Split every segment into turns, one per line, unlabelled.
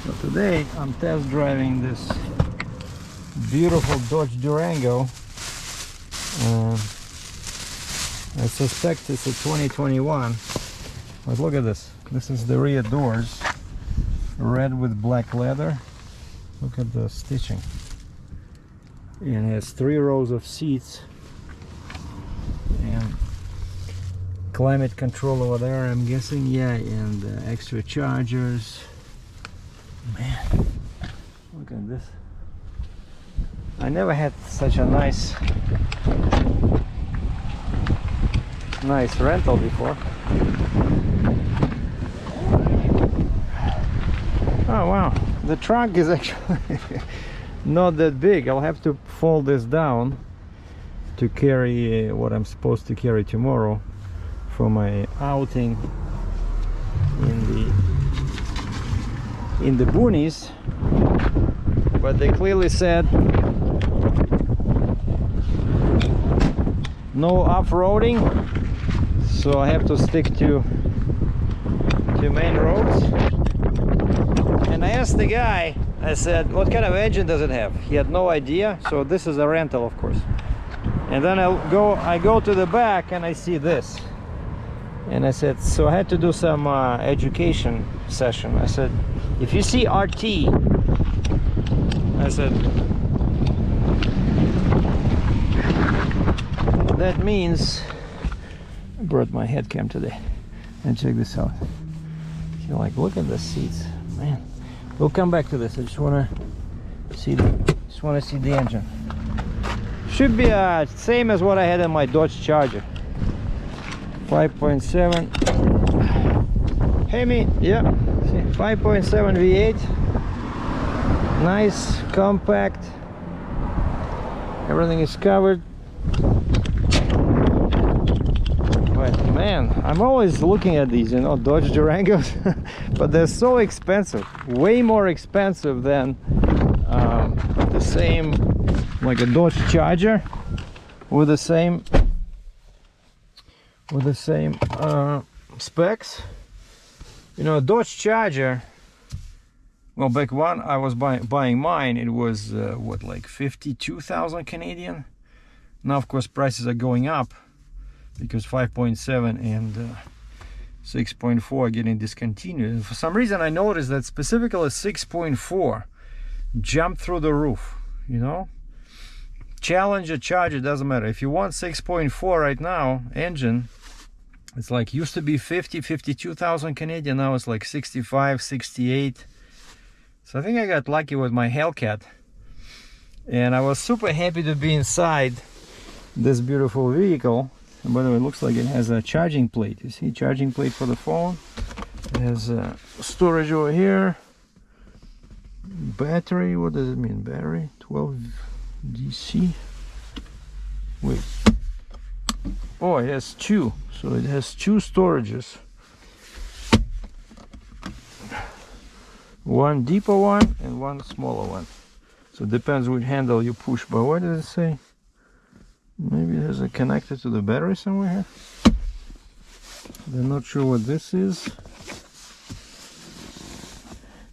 So today I'm test driving this beautiful Dodge Durango. I suspect it's a 2021, but look at this. This is the rear doors, red with black leather. Look at the stitching. And it has 3 rows of seats and climate control over there, I'm guessing. Yeah, and extra chargers. Man, look at this. I never had such a nice rental before. Oh wow, the trunk is actually not that big. I'll have to fold this down to carry what I'm supposed to carry tomorrow for my outing in the boonies. But they clearly said no off-roading, so I have to stick to main roads. And I asked the guy, I said, what kind of engine does it have? He had no idea, so this is a rental, of course. And then I go to the back and I see this. And I said, so I had to do some education session. I said, if you see RT, I said, that means, I brought my head cam today, and check this out. You're like, look at the seats, man. We'll come back to this. I just want to see the engine. Should be same as what I had in my Dodge Charger. 5.7 Hemi, yeah, 5.7 V8. Nice, compact. Everything is covered. But man, I'm always looking at these, you know, Dodge Durangos, but they're so expensive, way more expensive than the same, like a Dodge Charger with the same specs. You know, a Dodge Charger, well, back when I was buying mine, it was what, like 52,000 Canadian. Now of course prices are going up because 5.7 and 6.4 are getting discontinued. And for some reason I noticed that specifically 6.4 jumped through the roof, you know. Challenger, Charger, doesn't matter. If you want 6.4 right now engine, it's like used to be 52,000 Canadian, now it's like 65, 68. So I think I got lucky with my Hellcat, and I was super happy to be inside this beautiful vehicle. And by the way, it looks like it has a charging plate. You see, charging plate for the phone. It has storage over here. Battery, what does it mean? Battery 12 DC. Wait. Oh, it has 2. So it has 2 storages. One deeper one and one smaller one. So it depends which handle you push. But what does it say? Maybe it has a connector to the battery somewhere here. I'm not sure what this is.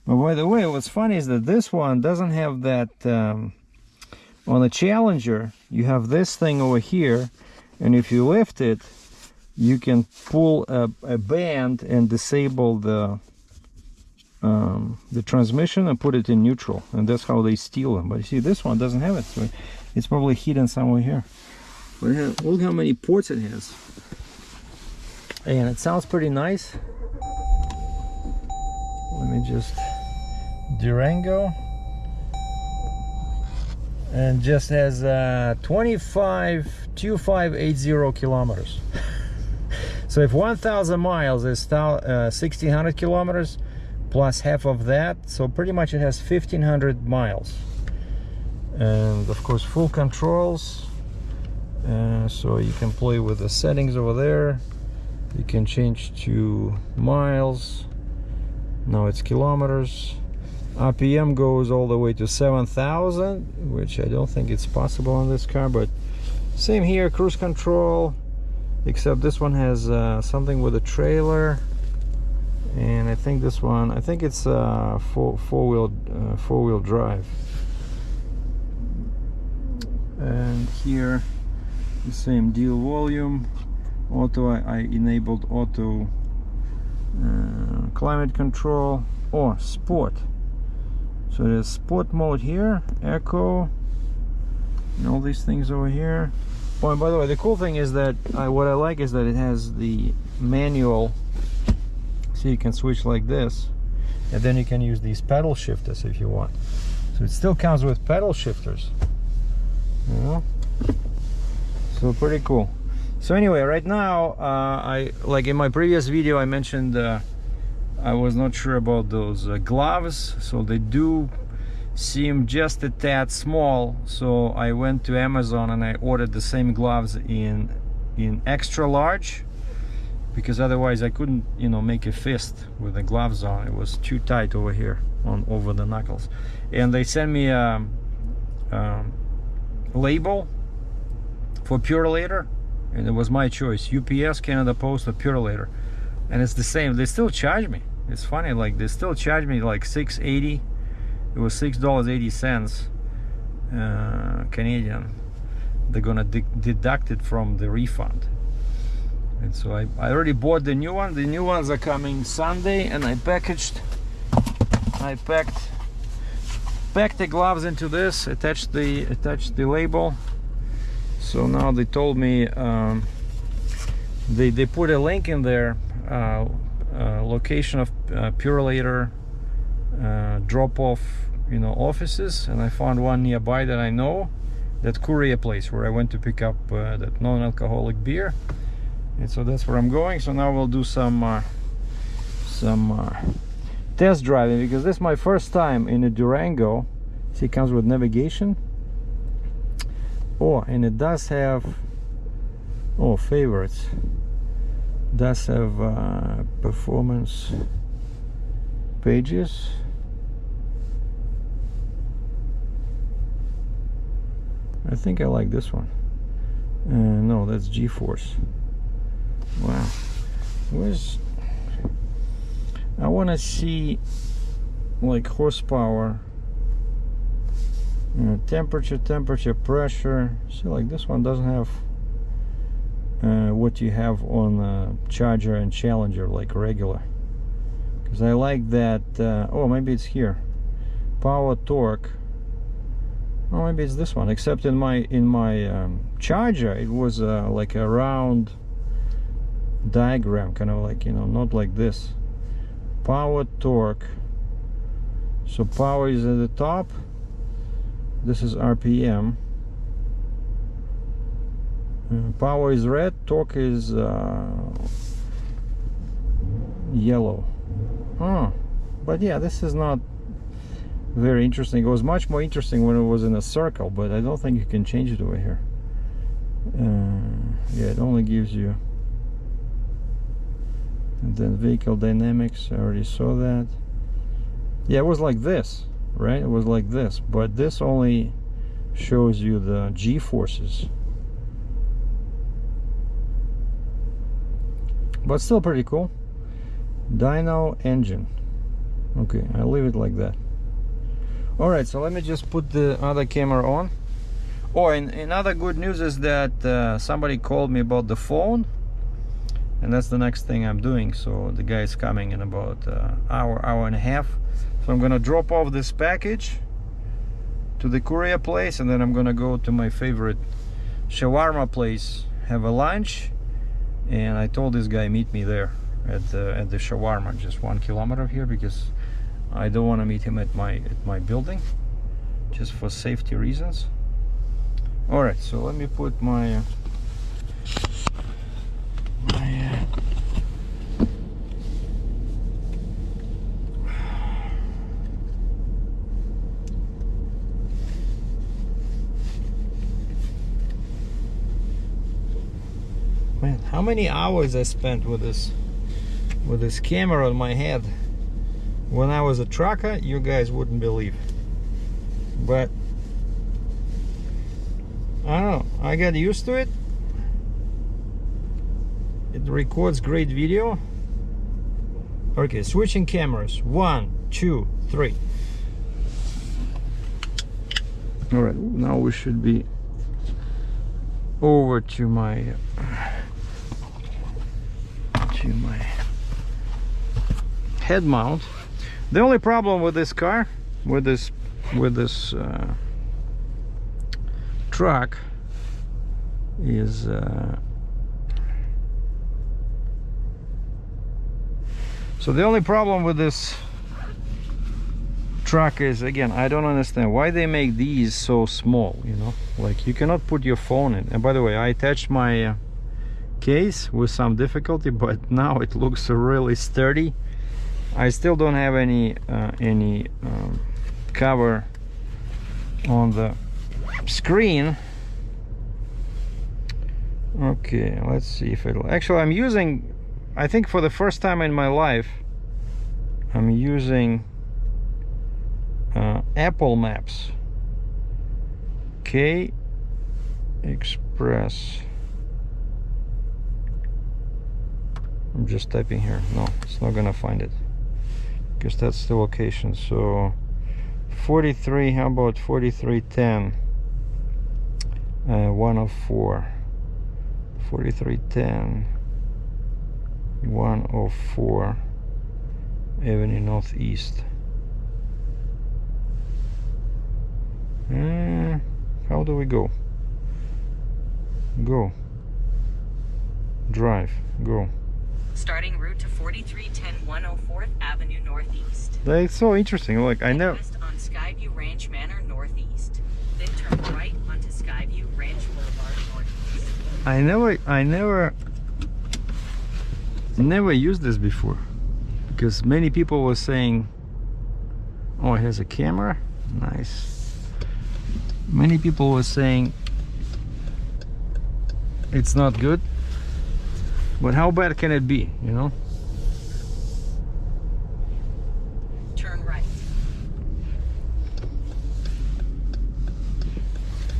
But by the way, what's funny is that this one doesn't have that. On the Challenger, you have this thing over here, and if you lift it, you can pull a band and disable the transmission and put it in neutral, and that's how they steal them. But you see, this one doesn't have it, so it's probably hidden somewhere here. But look how many ports it has, and it sounds pretty nice. Let me just Durango, and just has 2580 kilometers. So if 1,000 miles is 1,600 kilometers plus half of that, so pretty much it has 1,500 miles. And of course full controls, so you can play with the settings over there. You can change to miles. Now it's kilometers. RPM goes all the way to 7,000, which I don't think it's possible on this car, but same here. Cruise control, except this one has something with a trailer, And I think this one, I think it's four-wheel drive. And here the same deal, volume, auto. I enabled auto climate control or sport. So there's sport mode here, echo, and all these things over here. Oh, and by the way, the cool thing is that what I like is that it has the manual. So you can switch like this, and then you can use these pedal shifters if you want. So it still comes with pedal shifters, you know? So pretty cool. So anyway, right now, like in my previous video, I mentioned I was not sure about those gloves. So they do seem just a tad small. So I went to Amazon and I ordered the same gloves in extra large, because otherwise I couldn't, you know, make a fist with the gloves on. It was too tight over here over the knuckles. And they sent me a label for Purelator, and it was my choice: UPS, Canada Post, or Purelator. And it's the same. They still charge me. It's funny, like they still charge me like $6.80. It was $6.80 Canadian. They're gonna deduct it from the refund. And so I already bought the new one. The new ones are coming Sunday, and I packed the gloves into this, attached the label. So now they told me they put a link in there, location of Purelator drop-off, you know, offices, and I found one nearby that I know, that courier place where I went to pick up that non-alcoholic beer. And so that's where I'm going. So now we'll do some test driving, because this is my first time in a Durango. See, it comes with navigation. Oh, and it does have, oh, favorites. Does have performance pages. I think I like this one. No, that's G-force. Wow. I want to see like horsepower, temperature, pressure. See, like this one doesn't have what you have on Charger and Challenger, like regular. Because I like that. Oh, maybe it's here. Power, torque. Oh, maybe it's this one. Except in my Charger, it was like a round diagram, kind of like, you know, not like this. Power, torque. So power is at the top. This is RPM. Power is red, torque is yellow. Oh, but yeah, this is not very interesting. It was much more interesting when it was in a circle, but I don't think you can change it over here. Yeah, it only gives you. And then vehicle dynamics, I already saw that. Yeah, it was like this, right? It was like this, but this only shows you the G-forces. But still pretty cool. Dyno engine. Okay, I'll leave it like that. Alright, so let me just put the other camera on. Oh, and other good news is that somebody called me about the phone. And that's the next thing I'm doing. So the guy is coming in about hour and a half. So I'm gonna drop off this package to the courier place, and then I'm gonna go to my favorite shawarma place, have a lunch. And I told this guy meet me there at the shawarma, just 1 kilometer here, because I don't want to meet him at my building, just for safety reasons. All right, so let me put my man, how many hours I spent with this camera on my head when I was a trucker, you guys wouldn't believe. But I don't know, I got used to it. It records great video. Okay, switching cameras. 1, 2, 3. All right, now we should be over to my head mount. The only problem with this car, with this truck, is so the only problem with this truck is, again, I don't understand why they make these so small, you know, like you cannot put your phone in. And by the way, I attached my case with some difficulty, but now it looks really sturdy. I still don't have any cover on the screen. Okay, let's see if it'll actually, I'm using, I think for the first time in my life, I'm using Apple Maps. K Express. I'm just typing here. No, it's not gonna find it because that's the location. So 43, how about 4310 104, 4310 104 Avenue Northeast. How do we go? Go. Drive. Go.
Starting route to 4310 104th Avenue Northeast.
That's so interesting. Like, I never.
West on Skyview Ranch Manor Northeast. Then turn right onto Skyview Ranch Boulevard Northeast.
I never used this before, because many people were saying, oh, here's a camera, nice. Many people were saying it's not good, but how bad can it be, you know?
Turn right.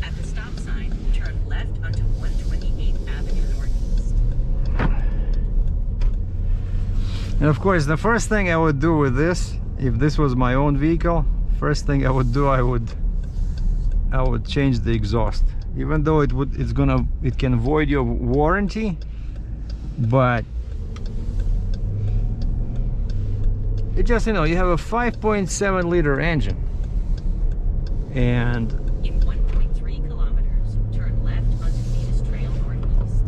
At the stop sign, turn left onto 128th Avenue Northeast.
And of course, the first thing I would do with this, if this was my own vehicle, first thing I would do, I would change the exhaust. Even though it can void your warranty, but it just, you know, you have a 5.7 liter engine, and
in 1.3 kilometers, turn left onto Venus Trail Northeast.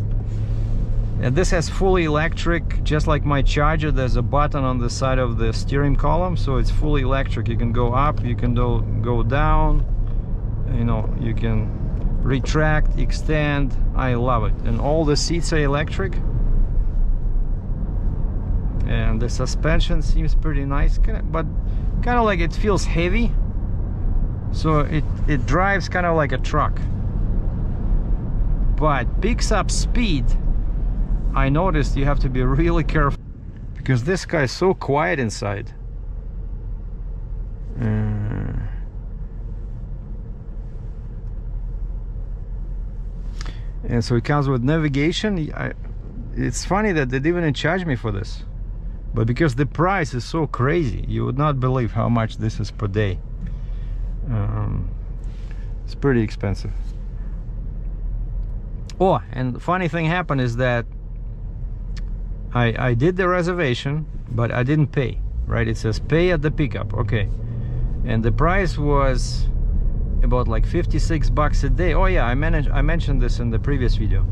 And this has fully electric, just like my Charger. There's a button on the side of the steering column, so it's fully electric. You can go up, you can go down, you know, you can retract, extend. I love it. And all the seats are electric, and the suspension seems pretty nice, but kind of like it feels heavy, so it drives kind of like a truck, but picks up speed. I noticed you have to be really careful because this guy is so quiet inside. And so it comes with navigation. It's funny that they didn't even charge me for this, but because the price is so crazy, you would not believe how much this is per day. It's pretty expensive. Oh, and the funny thing happened is that I did the reservation, but I didn't pay, right? It says pay at the pickup, okay. And the price was about like 56 bucks a day. Oh yeah, I mentioned this in the previous video.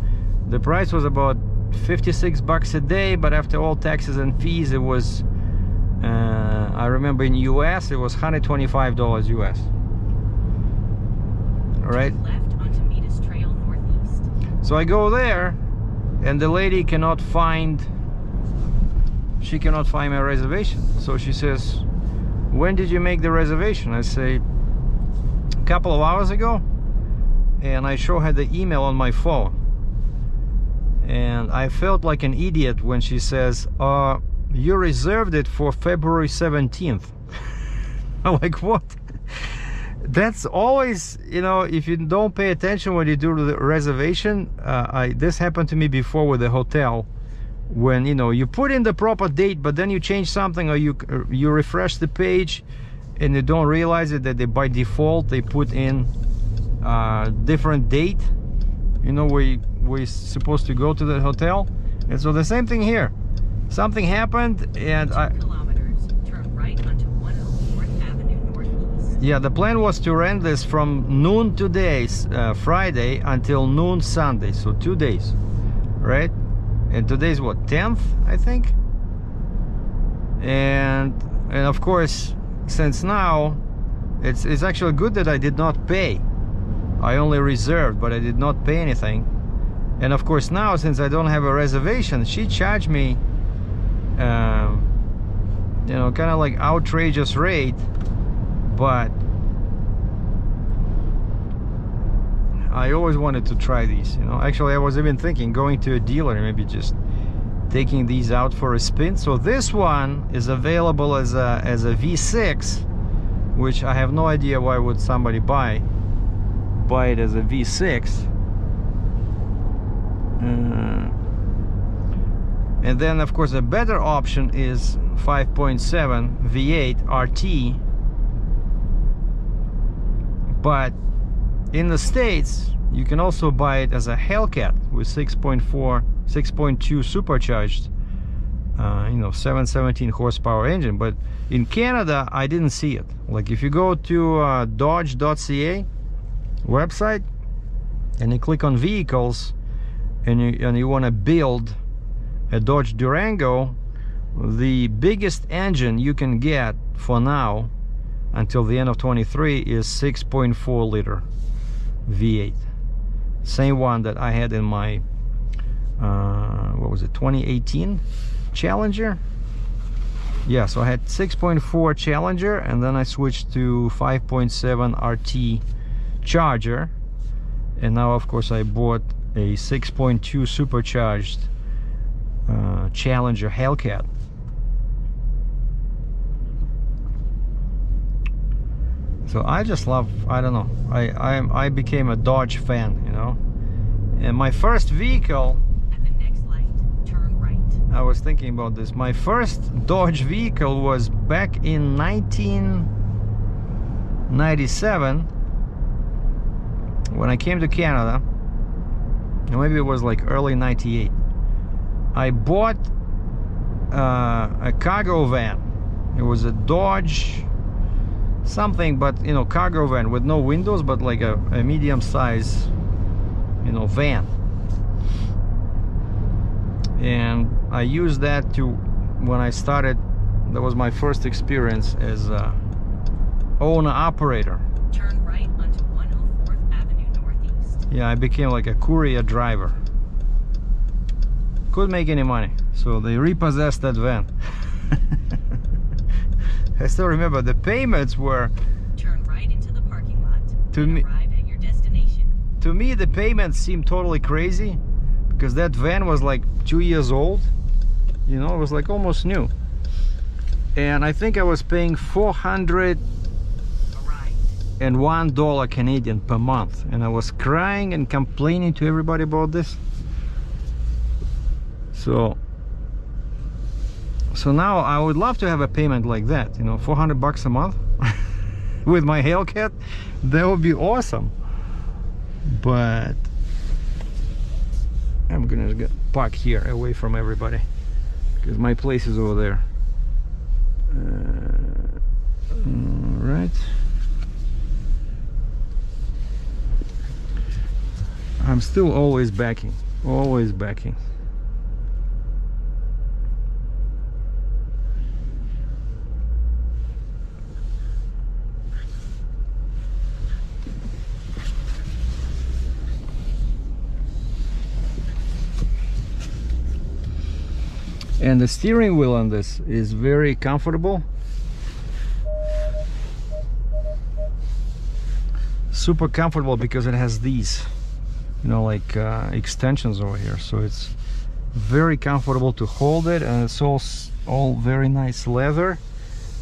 The price was about 56 bucks a day, but after all taxes and fees, it was I remember in US it was $125 US. All right,
Left onto Venus Trail Northeast.
so I go there, and the lady cannot find my reservation. So she says, when did you make the reservation? I say, a couple of hours ago. And I show her the email on my phone, and I felt like an idiot when she says, you reserved it for February 17th. I'm like, what? That's always, you know, if you don't pay attention when you do the reservation. This happened to me before with the hotel. when you put in the proper date, but then you change something, or you refresh the page and you don't realize it, that by default they put in different date, where we're supposed to go to the hotel. And so the same thing here. Something happened, and
2 kilometers, turn right onto 104th Avenue Northeast.
Yeah, the plan was to rent this from noon today, Friday, until noon Sunday, so 2 days, right? And today's what, 10th, I think? And of course, since now, it's actually good that I did not pay. I only reserved, but I did not pay anything. And of course now, since I don't have a reservation, she charged me kind of like outrageous rate. But I always wanted to try these, Actually, I was even thinking going to a dealer, maybe just taking these out for a spin. So this one is available as a V6, which I have no idea why would somebody buy it as a V6. And then of course a better option is 5.7 V8 RT. But in the States you can also buy it as a Hellcat with 6.2 supercharged 717 horsepower engine. But in Canada I didn't see it. Like if you go to dodge.ca website and you click on vehicles and you want to build a Dodge Durango, the biggest engine you can get for now until the end of 23 is 6.4 liter V8. Same one that I had in my what was it, 2018 Challenger. Yeah, so I had 6.4 Challenger, and then I switched to 5.7 RT Charger, and now of course I bought a 6.2 supercharged Challenger Hellcat. So I just love, I don't know, I became a Dodge fan, And my first vehicle,
At the next light, turn right.
I was thinking about this, my first Dodge vehicle was back in 1997 when I came to Canada. Maybe it was like early 98. I bought a cargo van. It was a Dodge something, but cargo van with no windows, but like a medium size van. And I used that to, when I started, that was my first experience as a owner operator.
Turn right onto 104th Avenue Northeast.
Yeah, I became like a courier driver. Couldn't make any money, so they repossessed that van. I still remember the payments were,
turn right into the parking lot
To
and
me-
arrive at your destination.
to me the payments seemed totally crazy, because that van was like 2 years old. It was like almost new. And I think I was paying $401 Canadian per month, and I was crying and complaining to everybody about this. So now I would love to have a payment like that, $400 a month with my Hellcat. That would be awesome. But I'm gonna park here away from everybody, because my place is over there. Right. I'm still always backing. Always backing. And the steering wheel on this is very comfortable. Super comfortable, because it has these, extensions over here. So it's very comfortable to hold it, and it's all very nice leather.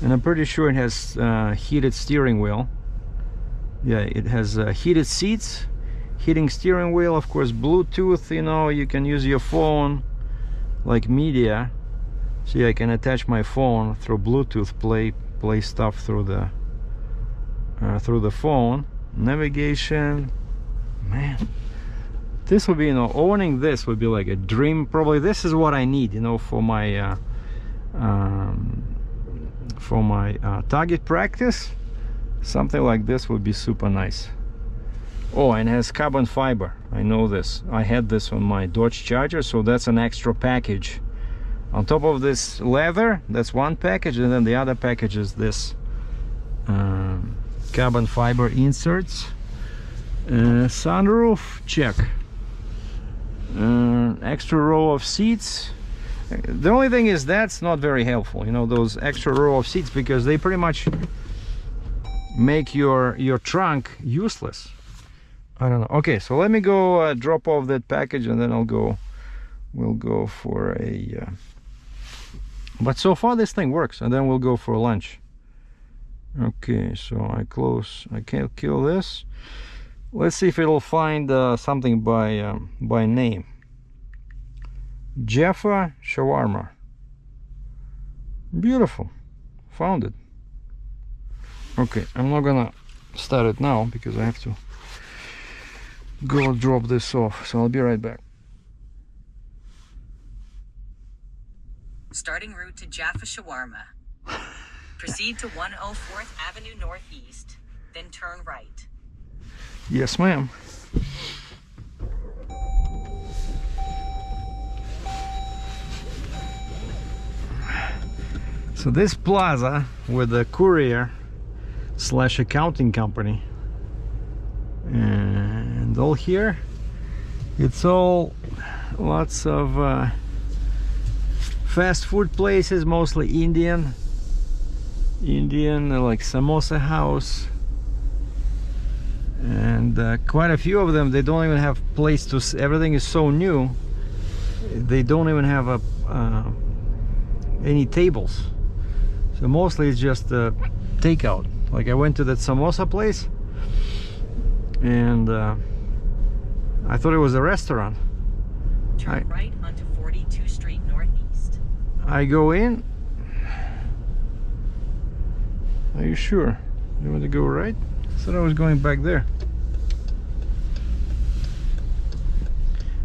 And I'm pretty sure it has heated steering wheel. Yeah, it has heated seats, heating steering wheel, of course Bluetooth, you can use your phone. like media. See, I can attach my phone through Bluetooth, play stuff through the phone. Navigation, man, this would be, you know, owning this would be like a dream. Probably this is what I need, you know, for my target practice. Something like this would be super nice. Oh, and it has carbon fiber. I know this. I had this on my Dodge Charger, so that's an extra package. On top of this leather, that's one package, and then the other package is this carbon fiber inserts. Sunroof, check. Extra row of seats. The only thing is that's not very helpful, you know, those extra row of seats, because they pretty much make your trunk useless. I don't know. Okay, so let me go drop off that package, and then we'll go for a but so far this thing works, and then we'll go for lunch. Okay, so I can't kill this. Let's see if it'll find something by name. Jaffa shawarma. Beautiful. Found it. Okay, I'm not gonna start it now because I have to go drop this off, so I'll be right back.
Starting route to Jaffa Shawarma. Proceed to 104th Avenue Northeast, then turn right.
Yes, ma'am. So this plaza with the courier / accounting company, and all here, it's all lots of fast food places, mostly Indian, like samosa house, and quite a few of them, they don't even have place to, everything is so new, they don't even have any tables, so mostly it's just takeout. Like I went to that samosa place, and I thought it was a restaurant.
Turn right onto 42th Street Northeast.
I go in. Are you sure? You want to go right? I thought I was going back there.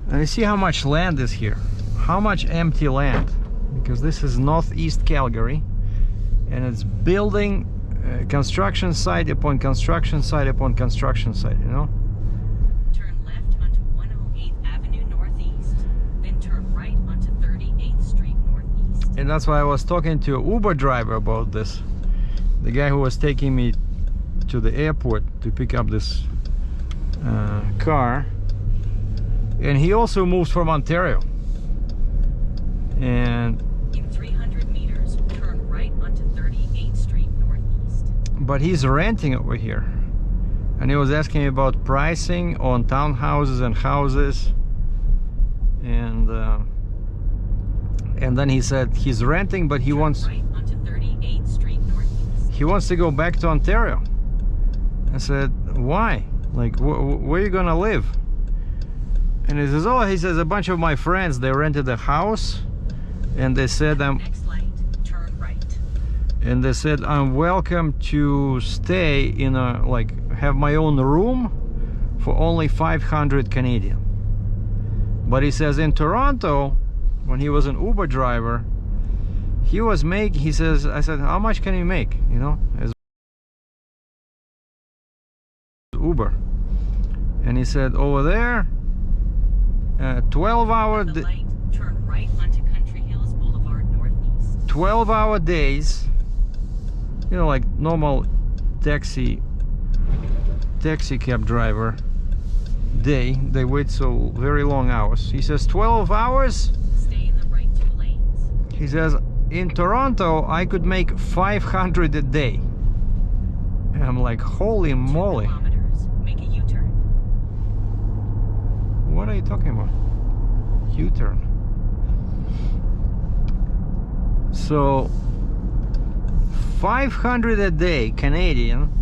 And you see how much land is here. How much empty land. Because this is northeast Calgary. And it's building construction site upon construction site upon construction site, you know?
Turn left onto 108th Avenue Northeast. Then turn right onto 38th Street Northeast.
And that's why I was talking to an Uber driver about this. The guy who was taking me to the airport to pick up this car. And he also moves from Ontario. And
in 300 meters, turn right onto 38th Street Northeast.
But he's renting over here. And he was asking me about pricing on townhouses and houses. And then he said he's renting, but he wants
right onto 38th Street Northeast.
He wants to go back to Ontario. I said, why? Like, where are you gonna live? And he says, oh, he says, a bunch of my friends, they rented a house, and they said
next light, turn right.
And they said I'm welcome to stay in a, like, have my own room for only 500 Canadian. But he says in Toronto, when he was an Uber driver, he was making, he says, I said, how much can you make, you know, as Uber? And he said, over there, 12-hour
turn right onto Country Hills Boulevard Northeast.
12-hour days, you know, like normal taxi cab driver day. They wait so very long hours. He says 12 hours.
Stay in the right 2 lanes.
He says in Toronto I could make 500 a day. And I'm like, holy moly.
2 kilometers. Make a U-turn.
What are you talking about? U-turn. So 500 a day Canadian.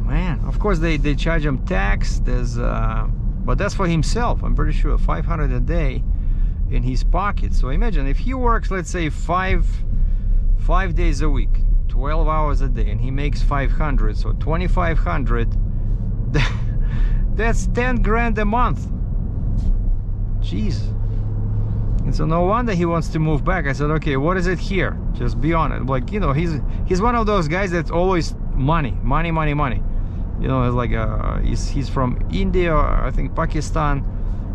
Man, of course they charge him tax. There's but that's for himself, I'm pretty sure. 500 a day. in his pocket. So imagine if he works, let's say five days a week, 12 hours a day, and he makes 500, so 2,500. That's 10 grand a month. Jeez. And so no wonder he wants to move back. I said, okay, what is it here? Just be honest. Like, you know, he's one of those guys that's always money. You know, it's like he's from India, I think Pakistan.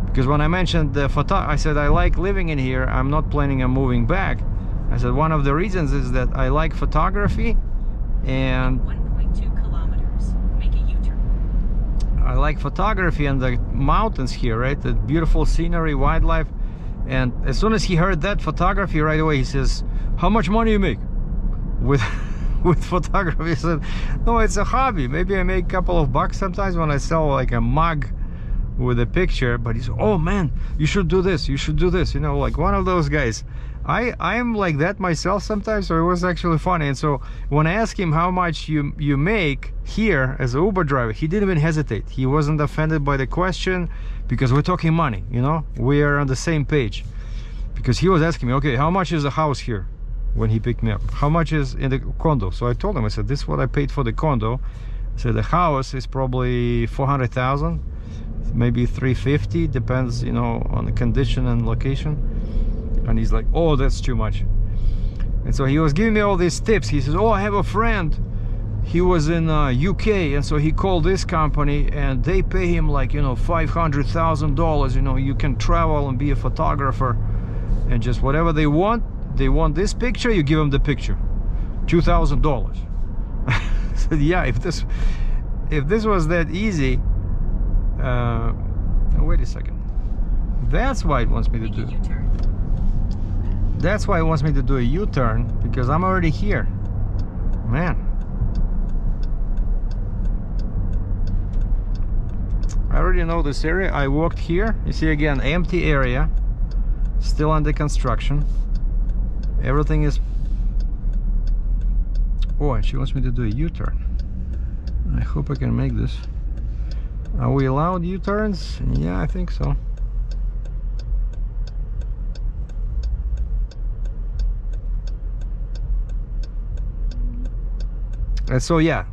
Because when I mentioned the photo, I said I like living in here. I'm not planning on moving back. I said one of the reasons is that I like photography, and
1.2 kilometers. Make a U-turn.
I like photography and the mountains here, right? The beautiful scenery, wildlife. And as soon as he heard that photography, right away he says, "How much money you make with with photography?" I said, "No, it's a hobby. Maybe I make a couple of bucks sometimes when I sell like a mug with a picture." But he's, "Oh man, you should do this, you should do this," you know, like one of those guys. I'm like that myself sometimes, so it was actually funny. And so when I asked him how much you make here as an Uber driver, he didn't even hesitate. He wasn't offended by the question, because we're talking money, you know, we are on the same page. Because he was asking me, okay, how much is a house here? When he picked me up, how much is in the condo? So I told him, I said, this is what I paid for the condo. I said the house is probably 400,000, maybe 350, depends, you know, on the condition and location. And he's like, oh, that's too much. And so he was giving me all these tips. He says, oh, I have a friend, he was in UK, and so he called this company and they pay him like, you know, $500,000. You know, you can travel and be a photographer, and just whatever they want this picture, you give them the picture, $2,000. I said, yeah, if this was that easy. Oh, wait a second, that's why it wants me to do. That's why it wants me to do a U-turn, because I'm already here. Man, I already know this area. I walked here. You see, again, empty area, still under construction. Everything is... Oh, and she wants me to do a U-turn. I hope I can make this. Are we allowed U-turns? Yeah, I think so. And so, yeah,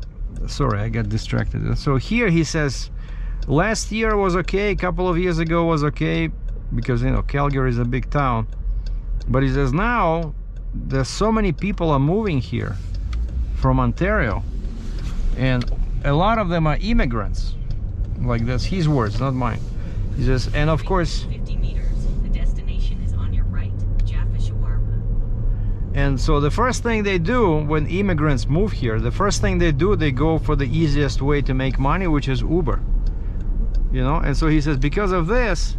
sorry, I got distracted. And so here he says, last year was okay, a couple of years ago was okay, because, you know, Calgary is a big town. But he says now there's so many people are moving here from Ontario, and a lot of them are immigrants. Like, that's his words, not mine. He says, and of course,
50 meters. The destination is on your right, Jaffa Shawarma.
and so the first thing they do when immigrants move here, the first thing they do, they go for the easiest way to make money, which is Uber. You know, and so he says because of this,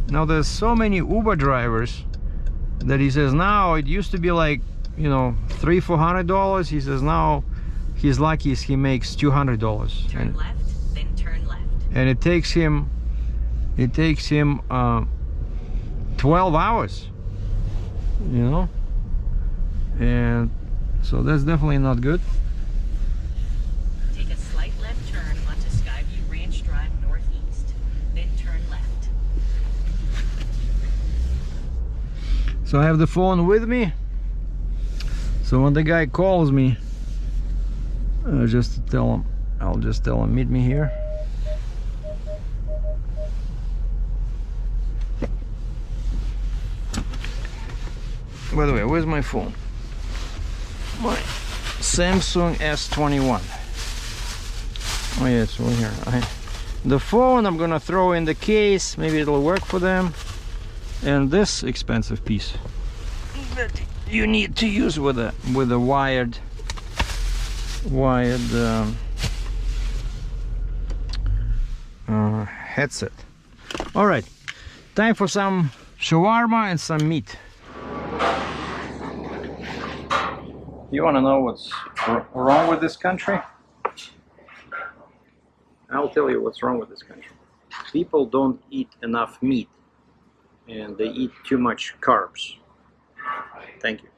now there's so many Uber drivers that he says now it used to be like, you know, $300-400. He says now he's lucky if he makes $200.
Turn left, then turn left.
And it takes him 12 hours, you know, and so that's definitely not good.
Take a slight left turn onto Skyview Ranch Drive northeast, then turn left.
So I have the phone with me, so when the guy calls me, I'll just tell him meet me here. By the way, where's my phone? My Samsung S21. Oh yeah, it's right here. The phone I'm gonna throw in the case, maybe it'll work for them. And this expensive piece that you need to use with a wired headset. All right, time for some shawarma and some meat. You want to know what's wrong with this country? I'll tell you what's wrong with this country. People don't eat enough meat, and they eat too much carbs. Thank you.